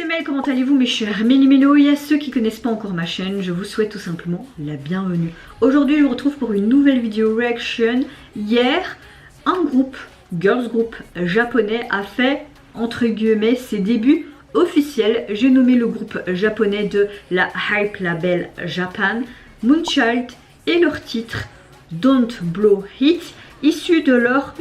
c'est Mel, comment allez-vous mes chers Méli-Mélo? Et à ceux qui connaissent pas encore ma chaîne, je vous souhaite tout simplement la bienvenue. Aujourd'hui je vous retrouve pour une nouvelle vidéo reaction. Hier, un groupe, girls group japonais a fait entre guillemets ses débuts officiels. J'ai nommé le groupe japonais de la Hype Label Japan, Moonchild, et leur titre Don't Blow It, issu de leur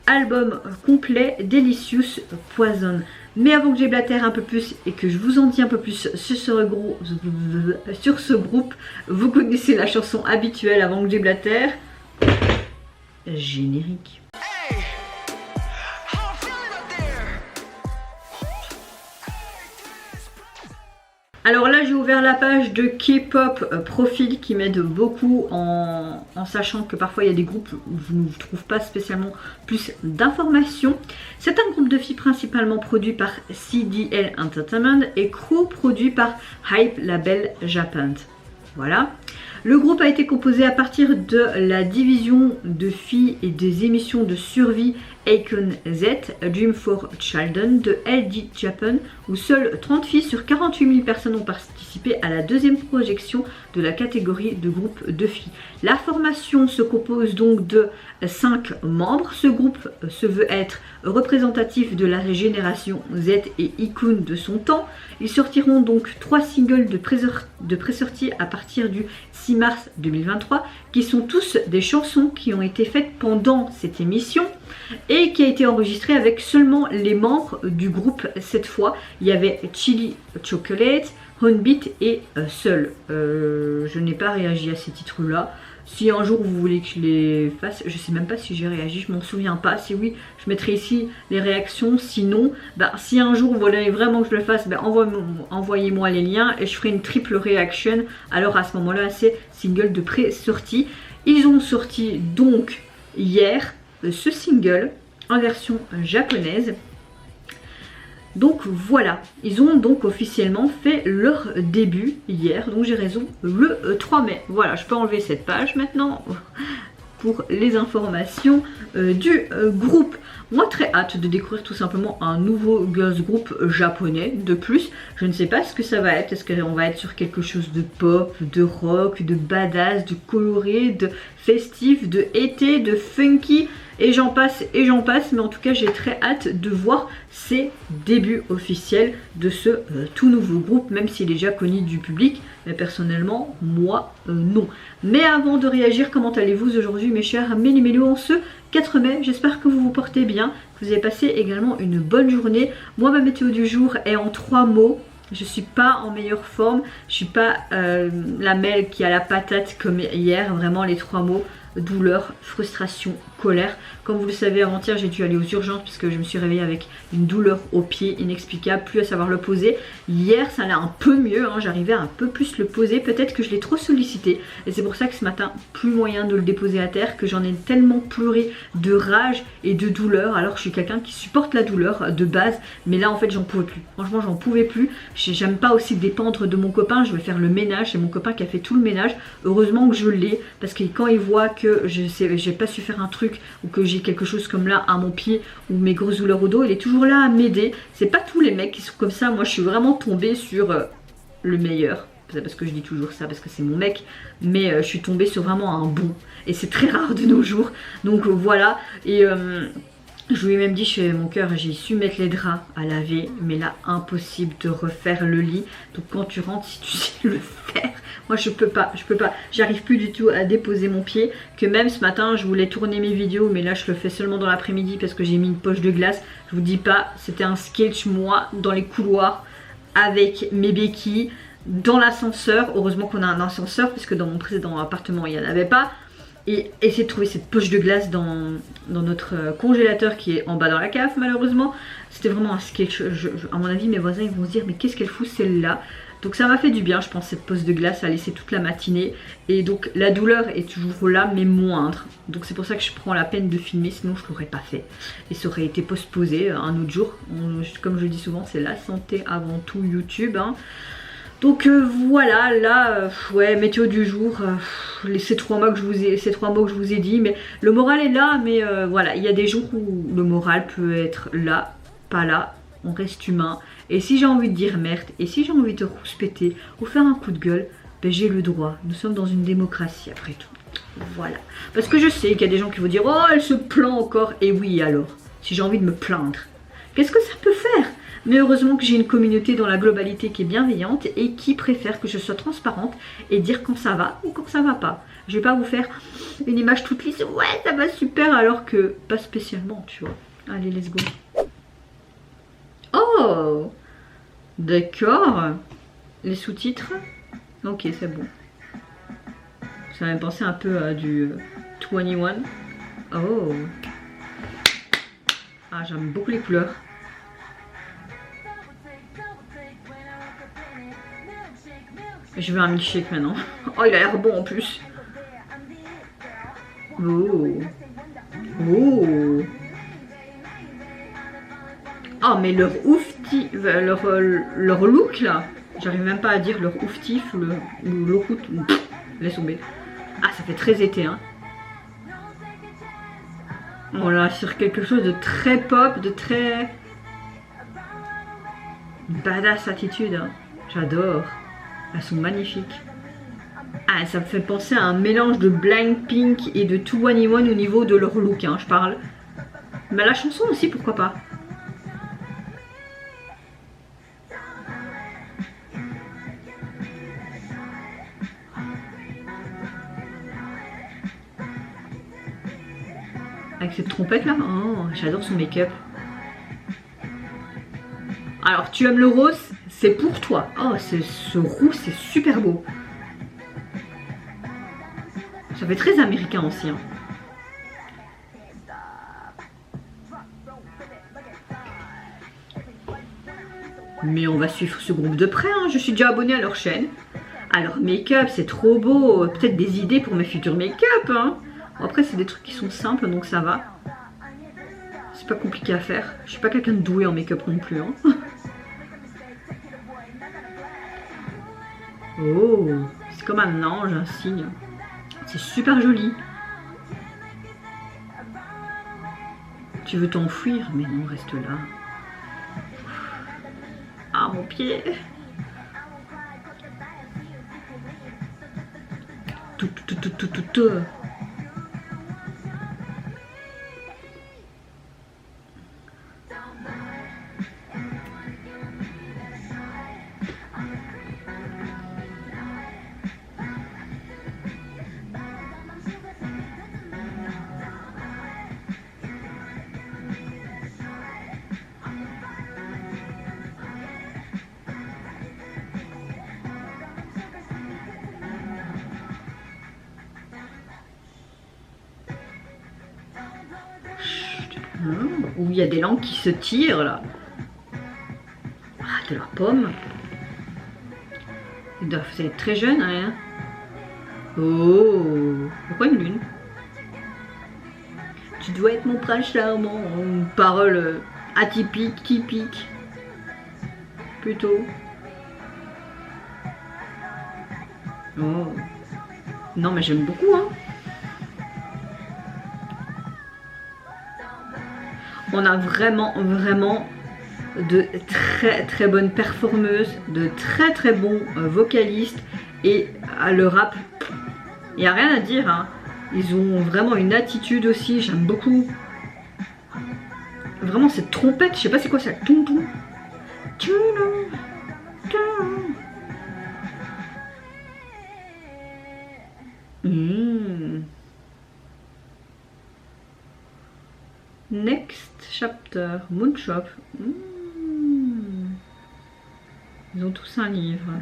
album complet Delicious Poison. Mais avant que j'éblatère un peu plus et que je vous en dise un peu plus sur ce groupe, vous connaissez la chanson habituelle avant que j'éblatère. Générique. Alors là j'ai ouvert la page de K-pop profil qui m'aide beaucoup en sachant que parfois il y a des groupes où je ne trouve pas spécialement plus d'informations. C'est un groupe de filles principalement produit par CDL Entertainment et co-produit par Hype Label Japan. Voilà. Le groupe a été composé à partir de la division de filles et des émissions de survie Icon Z, Dream for Children de LG Japan, où seules 30 filles sur 48 000 personnes ont participé à la deuxième projection de la catégorie de groupe de filles. La formation se compose donc de 5 membres. Ce groupe se veut être représentatif de la génération Z et icône de son temps. Ils sortiront donc 3 singles de pré-sortie à partir du 6 mars 2023, qui sont tous des chansons qui ont été faites pendant cette émission et qui a été enregistrée avec seulement les membres du groupe cette fois. Il y avait Chili Chocolate, Honbeat et Seul. Je n'ai pas réagi à ces titres là. Si un jour vous voulez que je les fasse, je sais même pas si j'ai réagi, je m'en souviens pas. Si oui, je mettrai ici les réactions. Sinon, si un jour vous voulez vraiment que je le fasse, envoyez-moi les liens et je ferai une triple réaction. Alors à ce moment-là, c'est single de pré-sortie. Ils ont sorti donc hier ce single en version japonaise. Donc voilà, ils ont donc officiellement fait leur début hier, donc j'ai raison, le 3 mai. Voilà, je peux enlever cette page maintenant pour les informations du groupe. Moi très hâte de découvrir tout simplement un nouveau girls group japonais de plus. Je ne sais pas ce que ça va être, est-ce qu'on va être sur quelque chose de pop, de rock, de badass, de coloré, de festif, de été, de funky, et j'en passe, mais en tout cas j'ai très hâte de voir ces débuts officiels de ce tout nouveau groupe, même s'il est déjà connu du public, mais personnellement moi non. Mais avant de réagir, comment allez-vous aujourd'hui mes chers Méli-Mélo en ce 4 mai? J'espère que vous vous portez bien, que vous avez passé également une bonne journée. Moi ma météo du jour est en 3 mots. Je suis pas en meilleure forme, je suis pas la Mel qui a la patate comme hier, vraiment les 3 mots: douleur, frustration, colère. Comme vous le savez, avant-hier j'ai dû aller aux urgences parce que je me suis réveillée avec une douleur au pied inexplicable, plus à savoir le poser. Hier ça allait un peu mieux, hein, j'arrivais à un peu plus le poser, peut-être que je l'ai trop sollicité et c'est pour ça que ce matin plus moyen de le déposer à terre, que j'en ai tellement pleuré de rage et de douleur, alors que je suis quelqu'un qui supporte la douleur de base, mais là en fait j'en pouvais plus, franchement j'en pouvais plus. J'aime pas aussi dépendre de mon copain, je vais faire le ménage, c'est mon copain qui a fait tout le ménage, heureusement que je l'ai, parce que quand il voit que j'ai pas su faire un truc ou que j'ai quelque chose comme là à mon pied ou mes grosses douleurs au dos, il est toujours là à m'aider. C'est pas tous les mecs qui sont comme ça, moi je suis vraiment tombée sur le meilleur. C'est parce que je dis toujours ça, parce que c'est mon mec, mais je suis tombée sur vraiment un bon, et c'est très rare de nos jours, donc voilà. Et je lui ai même dit, chez mon cœur, j'ai su mettre les draps à laver, mais là impossible de refaire le lit. Donc quand tu rentres, si tu sais le faire, moi je peux pas, j'arrive plus du tout à déposer mon pied. Que même ce matin je voulais tourner mes vidéos, mais là je le fais seulement dans l'après-midi parce que j'ai mis une poche de glace. Je vous dis pas, c'était un sketch moi dans les couloirs avec mes béquilles, dans l'ascenseur. Heureusement qu'on a un ascenseur parce que dans mon précédent appartement il n'y en avait pas. Et essayer de trouver cette poche de glace dans notre congélateur qui est en bas dans la cave malheureusement. C'était vraiment un sketch. À mon avis mes voisins ils vont se dire mais qu'est-ce qu'elle fout celle-là. Donc ça m'a fait du bien je pense, cette poche de glace à laisser toute la matinée. Et donc la douleur est toujours là mais moindre. Donc c'est pour ça que je prends la peine de filmer, sinon je l'aurais pas fait. Et ça aurait été postposé un autre jour. Comme je dis souvent, c'est la santé avant tout YouTube hein. Donc voilà, là, ouais, météo du jour, ces trois mots que je vous ai dit, mais le moral est là, mais voilà, il y a des jours où le moral peut être là, pas là, on reste humain. Et si j'ai envie de dire merde, et si j'ai envie de rouspéter ou faire un coup de gueule, ben j'ai le droit. Nous sommes dans une démocratie après tout. Voilà. Parce que je sais qu'il y a des gens qui vont dire, oh elle se plaint encore. Et oui alors, si j'ai envie de me plaindre, qu'est-ce que ça peut faire? Mais heureusement que j'ai une communauté dans la globalité qui est bienveillante et qui préfère que je sois transparente et dire quand ça va ou quand ça va pas. Je vais pas vous faire une image toute lisse, ouais ça va super, alors que pas spécialement, tu vois. Allez, let's go. Oh, d'accord. Les sous-titres. Ok, c'est bon. Ça m'a pensé un peu à du 21. Oh. Ah, j'aime beaucoup les couleurs. Je veux un milkshake maintenant. Oh, il a l'air bon en plus. Oh. Oh. Oh, mais leur oufti, leur look là. J'arrive même pas à dire leur ouftif ou le route. Laisse tomber. Ah, ça fait très été, hein. On est sur quelque chose de très pop, de très badass attitude. Hein. J'adore. Elles sont magnifiques. Ah, ça me fait penser à un mélange de Blackpink et de 2NE1 au niveau de leur look, hein, je parle. Mais la chanson aussi, pourquoi pas. Avec cette trompette là, oh, j'adore son make-up. Alors, tu aimes le rose, c'est pour toi. Oh, ce roux, c'est super beau. Ça fait très américain aussi. Hein. Mais on va suivre ce groupe de près. Hein. Je suis déjà abonnée à leur chaîne. Alors, make-up, c'est trop beau. Peut-être des idées pour mes futurs make-up. Hein. Après, c'est des trucs qui sont simples, donc ça va. C'est pas compliqué à faire. Je suis pas quelqu'un de doué en make-up non plus. Hein. Oh, c'est comme un ange, un signe. C'est super joli. Tu veux t'enfuir, mais non, reste là. Ah, mon pied. Tout. Où il y a des langues qui se tirent là. Ah, de leurs pommes. Ils doivent être très jeunes, hein. Oh, pourquoi une lune? Tu dois être mon prince charmant. Une parole atypique, typique. Plutôt. Oh. Non, mais j'aime beaucoup, hein. On a vraiment de très bonnes performeuses, de très bons vocalistes, et le rap, il n'y a rien à dire, hein. Ils ont vraiment une attitude aussi, j'aime beaucoup. Vraiment cette trompette, je sais pas c'est quoi ça, toum. Next chapter, Moonshop. Ils ont tous un livre.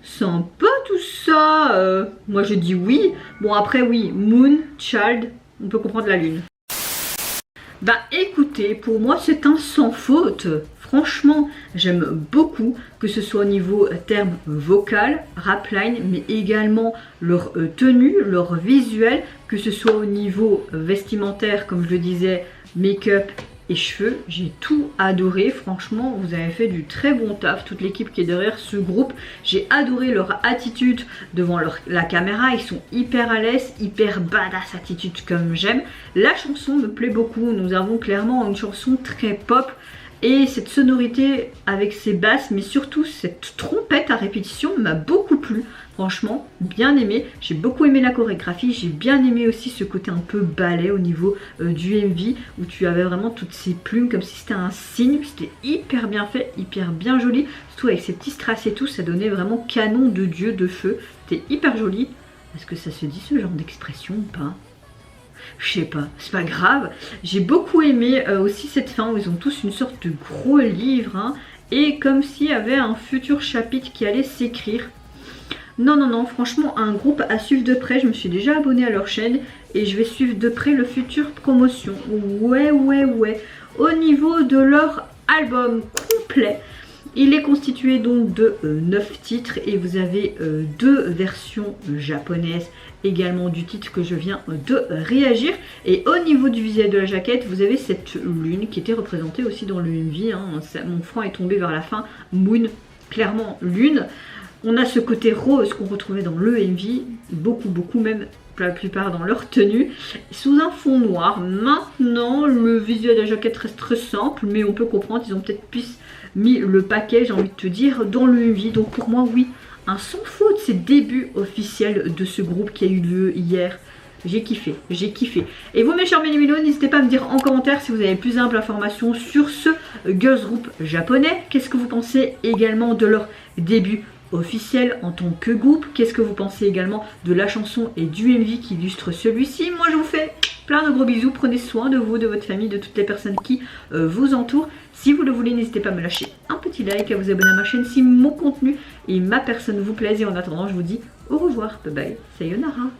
Sympa tout ça. Moi je dis oui. Bon après oui, Moon, Child, on peut comprendre la lune. Bah écoutez, pour moi c'est un sans faute. Franchement, j'aime beaucoup, que ce soit au niveau terme vocal, rapline, mais également leur tenue, leur visuel, que ce soit au niveau vestimentaire, comme je le disais, make-up et cheveux. J'ai tout adoré, franchement, vous avez fait du très bon taf, toute l'équipe qui est derrière ce groupe. J'ai adoré leur attitude devant la caméra, ils sont hyper à l'aise, hyper badass attitude comme j'aime. La chanson me plaît beaucoup, nous avons clairement une chanson très pop, Et cette sonorité avec ses basses, mais surtout cette trompette à répétition m'a beaucoup plu. Franchement, bien aimé. J'ai beaucoup aimé la chorégraphie. J'ai bien aimé aussi ce côté un peu ballet au niveau du MV, où tu avais vraiment toutes ces plumes comme si c'était un cygne. C'était hyper bien fait, hyper bien joli. Surtout avec ces petits strass et tout, ça donnait vraiment canon de dieu de feu. C'était hyper joli. Est-ce que ça se dit ce genre d'expression ou pas? Je sais pas, c'est pas grave. J'ai beaucoup aimé aussi cette fin où ils ont tous une sorte de gros livre, hein, et comme s'il y avait un futur chapitre qui allait s'écrire. Non, non, non, franchement, un groupe à suivre de près. Je me suis déjà abonnée à leur chaîne et je vais suivre de près le futur promotion. Ouais, ouais, ouais. Au niveau de leur album complet, il est constitué donc de 9 titres et vous avez 2 versions japonaises également du titre que je viens de réagir. Et au niveau du visuel de la jaquette, vous avez cette lune qui était représentée aussi dans le MV, hein. Mon franc est tombé vers la fin, Moon, clairement lune. On a ce côté rose qu'on retrouvait dans le MV, beaucoup même, pour la plupart dans leur tenue, sous un fond noir. Maintenant, le visuel de la jaquette reste très simple, mais on peut comprendre, ils ont peut-être plus mis le paquet, j'ai envie de te dire, dans le MV. Donc pour moi, oui, un sans faute, c'est le début officiel de ce groupe qui a eu lieu hier. J'ai kiffé, j'ai kiffé. Et vous mes chers Mélimélos, n'hésitez pas à me dire en commentaire si vous avez plus d'informations sur ce girls group japonais. Qu'est-ce que vous pensez également de leur début officiel en tant que groupe? Qu'est-ce que vous pensez également de la chanson et du MV qui illustre celui-ci? Moi je vous fais plein de gros bisous, prenez soin de vous, de votre famille, de toutes les personnes qui vous entourent. Si vous le voulez, n'hésitez pas à me lâcher un petit like, à vous abonner à ma chaîne si mon contenu et ma personne vous plaisent. Et en attendant, je vous dis au revoir, bye bye, sayonara.